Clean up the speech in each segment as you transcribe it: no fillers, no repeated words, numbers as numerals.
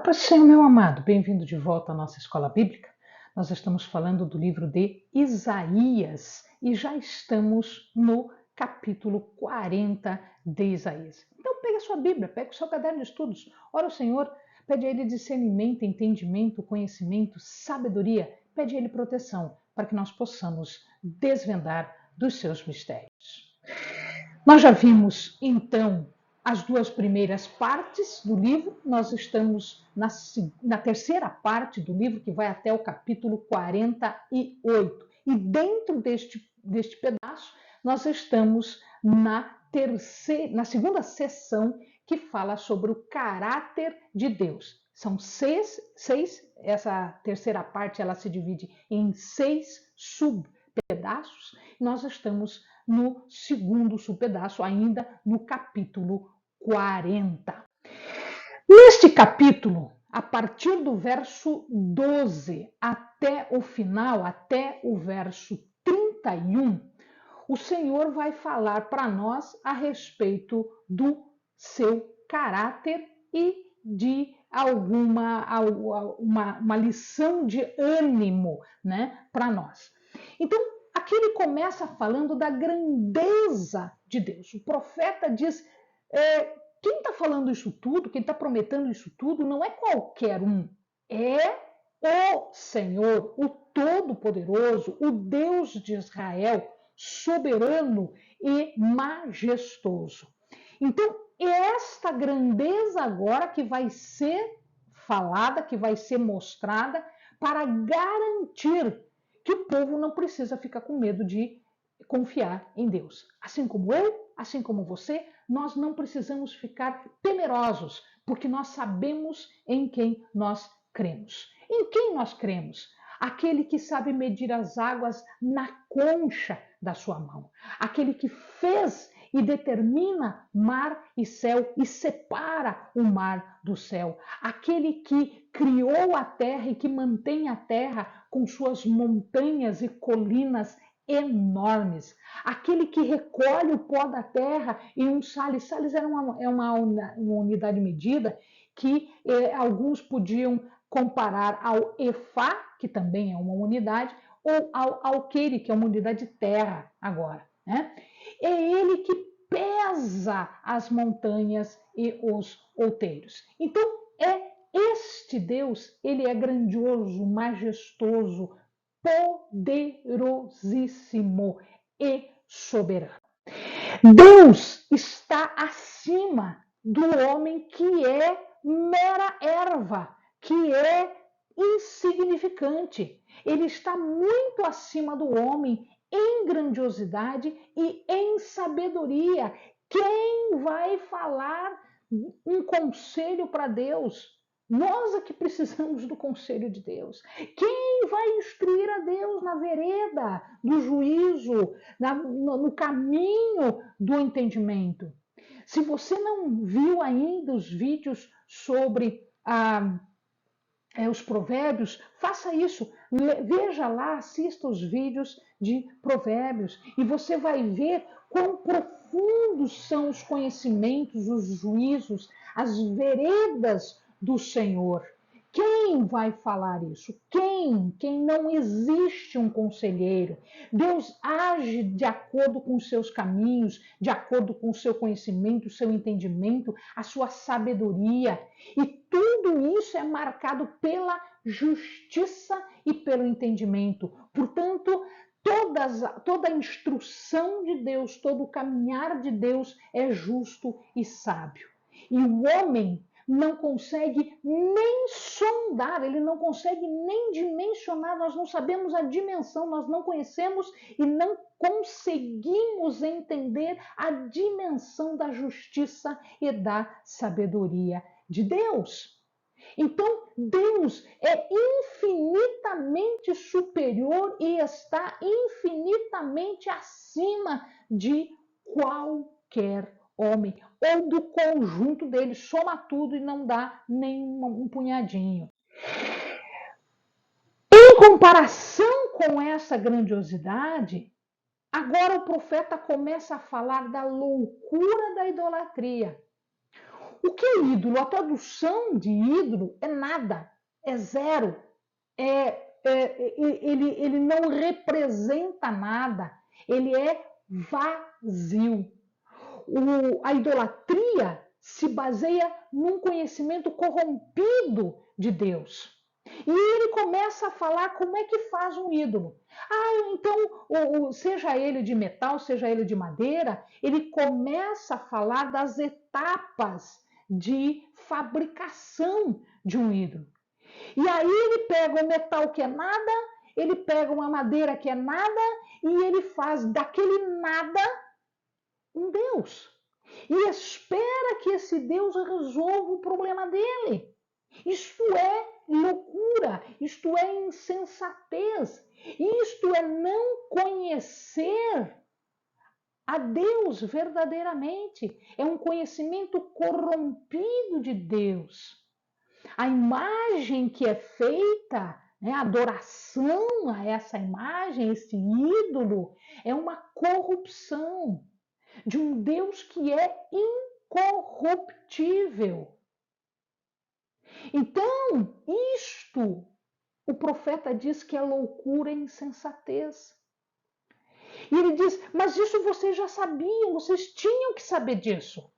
paz do Senhor, meu amado, bem-vindo de volta à nossa escola bíblica. Nós estamos falando do livro de Isaías e já estamos no capítulo 40 de Isaías. Então, pega a sua Bíblia, pega o seu caderno de estudos, ora ao Senhor, pede a Ele discernimento, entendimento, conhecimento, sabedoria, pede a Ele proteção para que nós possamos desvendar dos seus mistérios. Nós já vimos, então, as duas primeiras partes do livro, nós estamos na terceira parte do livro, que vai até o capítulo 48. E dentro deste pedaço, nós estamos na segunda sessão, que fala sobre o caráter de Deus. São seis, essa terceira parte ela se divide em 6 subpedaços. Nós estamos no segundo subpedaço, ainda no capítulo 40. Neste capítulo, a partir do verso 12 até o final, até o verso 31, o Senhor vai falar para nós a respeito do seu caráter e de uma lição de ânimo, né, para nós. Então, aqui ele começa falando da grandeza de Deus. O profeta diz, quem está falando isso tudo, quem está prometendo isso tudo, não é qualquer um, é o Senhor, o Todo-Poderoso, o Deus de Israel, soberano e majestoso. Então, é esta grandeza agora que vai ser falada, que vai ser mostrada para garantir que o povo não precisa ficar com medo de confiar em Deus. Assim como eu, assim como você, nós não precisamos ficar temerosos, porque nós sabemos em quem nós cremos. Em quem nós cremos? Aquele que sabe medir as águas na concha da sua mão. Aquele que fez e determina mar e céu e separa o mar do céu. Aquele que criou a terra e que mantém a terra com suas montanhas e colinas enormes. Aquele que recolhe o pó da terra em um sales. Sales era uma unidade medida que alguns podiam comparar ao efá, que também é uma unidade, ou ao alqueire, que é uma unidade de terra agora, né? É ele que pesa as montanhas e os outeiros. Então, este Deus, ele é grandioso, majestoso, poderosíssimo e soberano. Deus está acima do homem que é mera erva, que é insignificante. Ele está muito acima do homem em grandiosidade e em sabedoria. Quem vai falar um conselho para Deus? Nós é que precisamos do conselho de Deus. Quem vai instruir a Deus na vereda do juízo, no caminho do entendimento? Se você não viu ainda os vídeos sobre os provérbios, faça isso. Veja lá, assista os vídeos de provérbios e você vai ver quão profundos são os conhecimentos, os juízos, as veredas do Senhor. Quem vai falar isso? Quem? Quem não existe um conselheiro. Deus age de acordo com os seus caminhos, de acordo com o seu conhecimento, o seu entendimento, a sua sabedoria. E tudo isso é marcado pela justiça e pelo entendimento. Portanto, toda a instrução de Deus, todo o caminhar de Deus é justo e sábio. E o homem não consegue nem sondar, ele não consegue nem dimensionar, nós não sabemos a dimensão, nós não conhecemos e não conseguimos entender a dimensão da justiça e da sabedoria de Deus. Então, Deus é infinitamente superior e está infinitamente acima de qualquer homem, ou do conjunto deles, soma tudo e não dá nem um punhadinho. Em comparação com essa grandiosidade, agora o profeta começa a falar da loucura da idolatria. O que é ídolo? A tradução de ídolo é nada, é zero, ele não representa nada, ele é vazio. A idolatria se baseia num conhecimento corrompido de Deus. E ele começa a falar como é que faz um ídolo. Então, seja ele de metal, seja ele de madeira, ele começa a falar das etapas de fabricação de um ídolo. E aí ele pega um metal que é nada, ele pega uma madeira que é nada, e ele faz daquele nada um Deus. E espera que esse Deus resolva o problema dele. Isto é loucura, isto é insensatez, isto é não conhecer a Deus verdadeiramente. É um conhecimento corrompido de Deus. A imagem que é feita, né, a adoração a essa imagem, esse ídolo, é uma corrupção de um Deus que é incorruptível. Então, isto, o profeta diz que é loucura e insensatez. E ele diz, mas isso vocês já sabiam, vocês tinham que saber disso.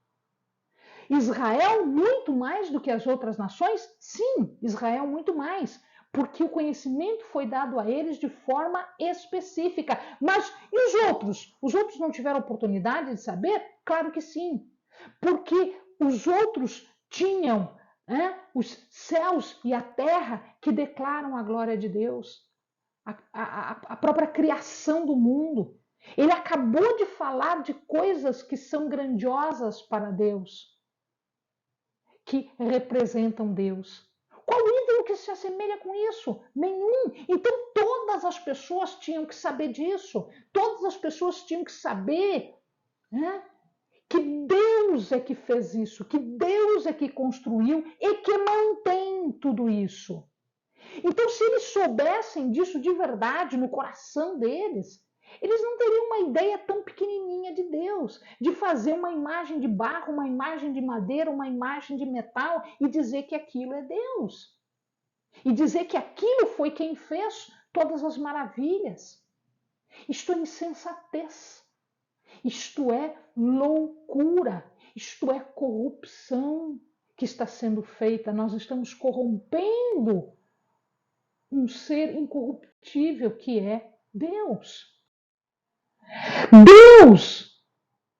Israel muito mais do que as outras nações? Sim, Israel muito mais, porque o conhecimento foi dado a eles de forma específica. Mas e os outros? Os outros não tiveram oportunidade de saber? Claro que sim, porque os outros tinham os céus e a terra que declaram a glória de Deus, a própria criação do mundo. Ele acabou de falar de coisas que são grandiosas para Deus, que representam Deus. Qual ídolo que se assemelha com isso? Nenhum. Então todas as pessoas tinham que saber disso. Todas as pessoas tinham que saber, né, que Deus é que fez isso, que Deus é que construiu e que mantém tudo isso. Então, se eles soubessem disso de verdade no coração deles, eles não teriam uma ideia tão pequenininha de Deus, de fazer uma imagem de barro, uma imagem de madeira, uma imagem de metal e dizer que aquilo é Deus. E dizer que aquilo foi quem fez todas as maravilhas. Isto é insensatez. Isto é loucura. Isto é corrupção que está sendo feita. Nós estamos corrompendo um ser incorruptível que é Deus. Deus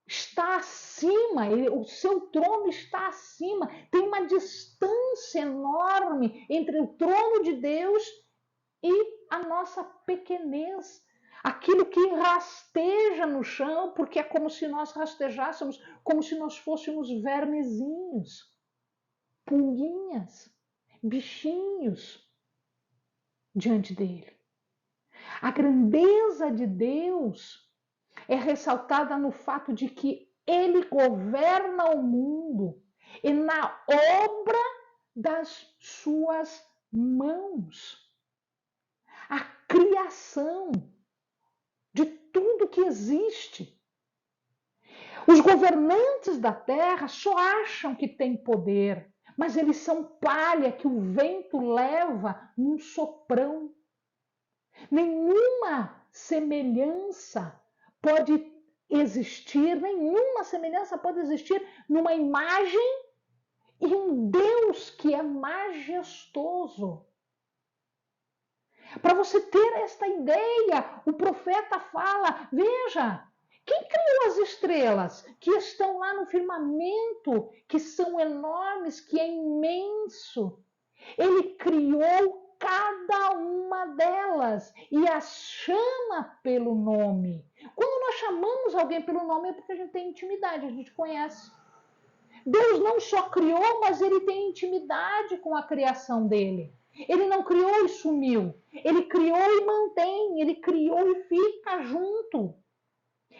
está acima, o seu trono está acima. Tem uma distância enorme entre o trono de Deus e a nossa pequenez. Aquilo que rasteja no chão, porque é como se nós rastejássemos, como se nós fôssemos vermezinhos, pulguinhas, bichinhos diante dele. A grandeza de Deus é ressaltada no fato de que ele governa o mundo e na obra das suas mãos. A criação de tudo que existe. Os governantes da terra só acham que têm poder, mas eles são palha que o vento leva num soprão. Nenhuma semelhança pode existir numa imagem e um Deus que é majestoso. Para você ter esta ideia, o profeta fala, veja, quem criou as estrelas que estão lá no firmamento, que são enormes, que é imenso? Ele criou cada uma delas e as chama pelo nome. Quando nós chamamos alguém pelo nome é porque a gente tem intimidade, a gente conhece. Deus não só criou, mas ele tem intimidade com a criação dele. Ele não criou e sumiu. Ele criou e mantém. Ele criou e fica junto.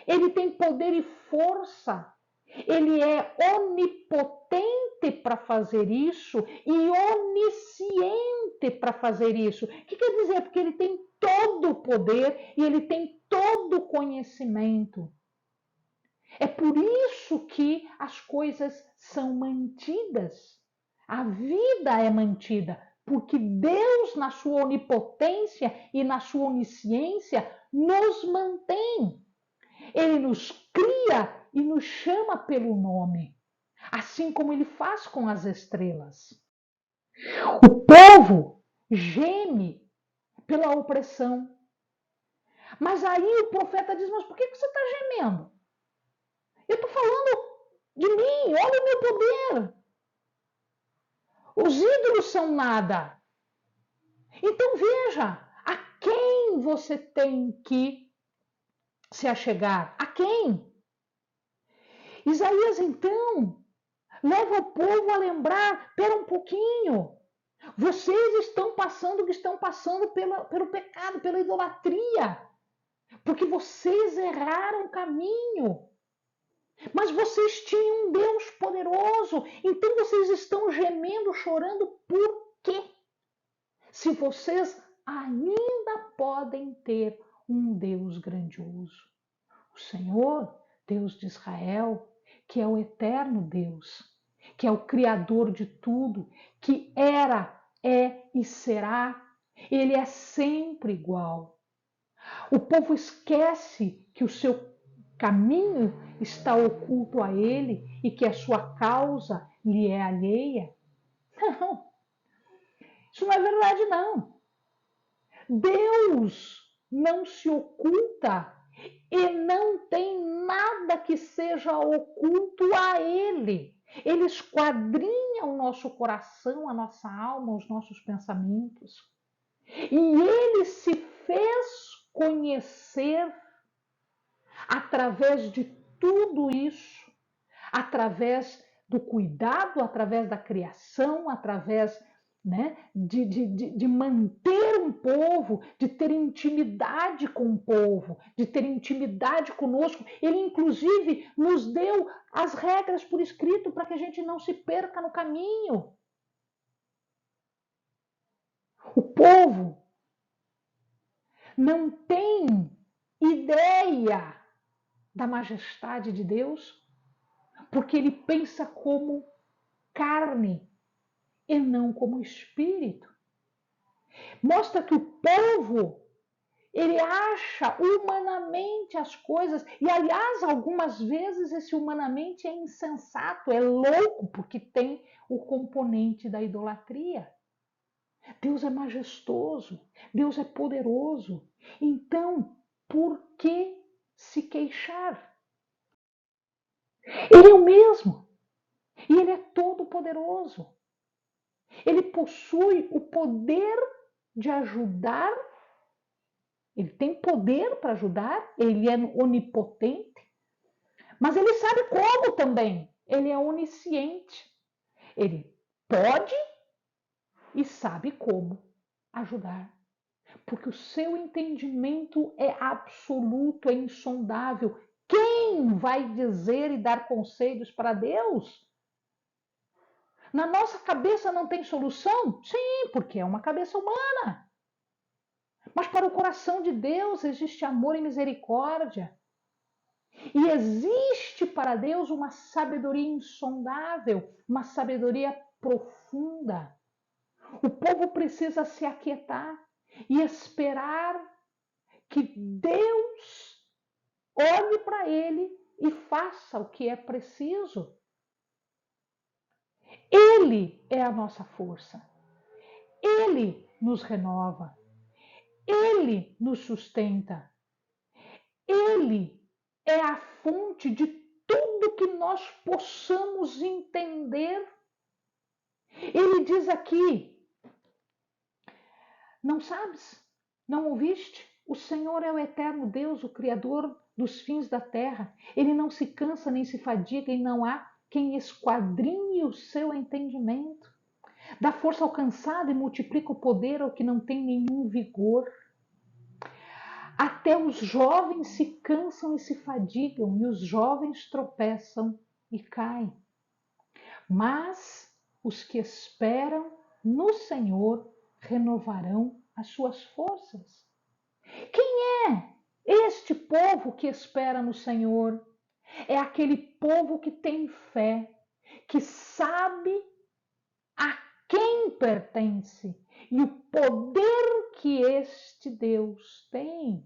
Ele tem poder e força. Ele é onipotente para fazer isso e onisciente para fazer isso. O que quer dizer? Porque ele tem todo o poder e ele tem todo o conhecimento. É por isso que as coisas são mantidas. A vida é mantida, porque Deus, na sua onipotência e na sua onisciência, nos mantém. Ele nos cria e nos chama pelo nome, assim como ele faz com as estrelas. O povo geme pela opressão. Mas aí o profeta diz: mas por que você está gemendo? Eu estou falando de mim, olha o meu poder. Os ídolos são nada. Então veja, a quem você tem que se achegar? A quem? Isaías então leva o povo a lembrar: espera um pouquinho. Vocês estão passando o que estão passando pelo pecado, pela idolatria, porque vocês erraram o caminho. Mas vocês tinham um Deus poderoso, então vocês estão gemendo, chorando, por quê? Se vocês ainda podem ter um Deus grandioso. O Senhor, Deus de Israel, que é o eterno Deus, que é o Criador de tudo, que era, é e será, ele é sempre igual. O povo esquece que o seu caminho está oculto a ele e que a sua causa lhe é alheia. Não, isso não é verdade, não. Deus não se oculta e não tem nada que seja oculto a ele. Ele esquadrinha o nosso coração, a nossa alma, os nossos pensamentos. E ele se fez conhecer através de tudo isso, através do cuidado, através da criação, através, né, de manter um povo, de ter intimidade com o povo, de ter intimidade conosco. Ele, inclusive, nos deu as regras por escrito para que a gente não se perca no caminho. O povo não tem ideia da majestade de Deus, porque ele pensa como carne e não como espírito. Mostra que o povo, ele acha humanamente as coisas, e aliás, algumas vezes esse humanamente é insensato, é louco, porque tem o componente da idolatria. Deus é majestoso, Deus é poderoso. Então, por que se queixar? Ele é o mesmo. E ele é todo poderoso. Ele possui o poder de ajudar. Ele tem poder para ajudar. Ele é onipotente. Mas ele sabe como também. Ele é onisciente. Ele pode e sabe como ajudar. Porque o seu entendimento é absoluto, é insondável. Quem vai dizer e dar conselhos para Deus? Na nossa cabeça não tem solução? Sim, porque é uma cabeça humana. Mas para o coração de Deus existe amor e misericórdia. E existe para Deus uma sabedoria insondável, uma sabedoria profunda. O povo precisa se aquietar e esperar que Deus olhe para ele e faça o que é preciso. Ele é a nossa força. Ele nos renova. Ele nos sustenta. Ele é a fonte de tudo que nós possamos entender. Ele diz aqui: não sabes? Não ouviste? O Senhor é o eterno Deus, o Criador dos fins da terra. Ele não se cansa nem se fadiga e não há quem esquadrinhe o seu entendimento. Dá força ao cansado e multiplica o poder ao que não tem nenhum vigor. Até os jovens se cansam e se fadigam, e os jovens tropeçam e caem. Mas os que esperam no Senhor renovarão as suas forças. Quem é este povo que espera no Senhor? É aquele povo que tem fé, que sabe a quem pertence e o poder que este Deus tem.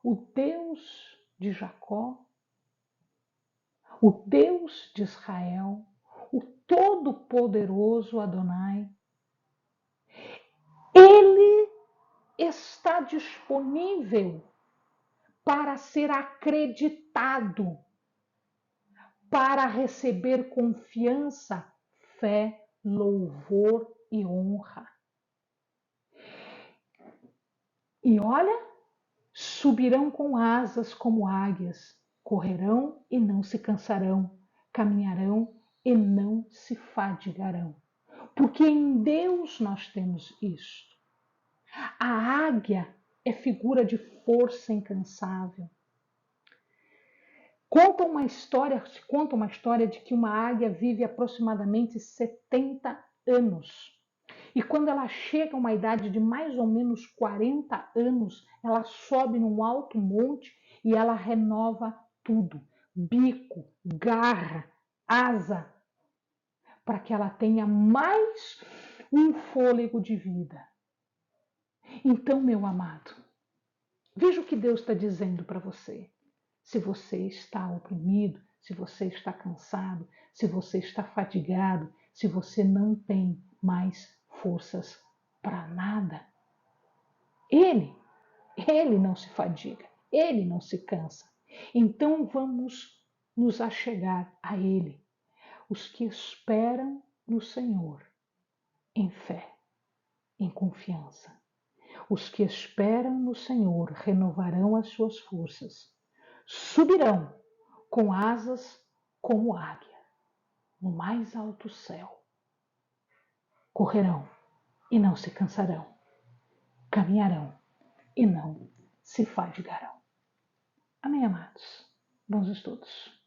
O Deus de Jacó, o Deus de Israel, o Todo-Poderoso Adonai. Ele está disponível para ser acreditado, para receber confiança, fé, louvor e honra. E olha, subirão com asas como águias, correrão e não se cansarão, caminharão e não se fadigarão. Porque em Deus nós temos isto. A águia é figura de força incansável. Se conta uma história de que uma águia vive aproximadamente 70 anos. E quando ela chega a uma idade de mais ou menos 40 anos, ela sobe num alto monte e ela renova tudo: bico, garra, asa, para que ela tenha mais um fôlego de vida. Então, meu amado, veja o que Deus está dizendo para você. Se você está oprimido, se você está cansado, se você está fatigado, se você não tem mais forças para nada, Ele não se fadiga, Ele não se cansa. Então vamos nos achegar a Ele, os que esperam no Senhor, em fé, em confiança. Os que esperam no Senhor renovarão as suas forças, subirão com asas como águia no mais alto céu. Correrão e não se cansarão, caminharão e não se fadigarão. Amém, amados? Bons estudos.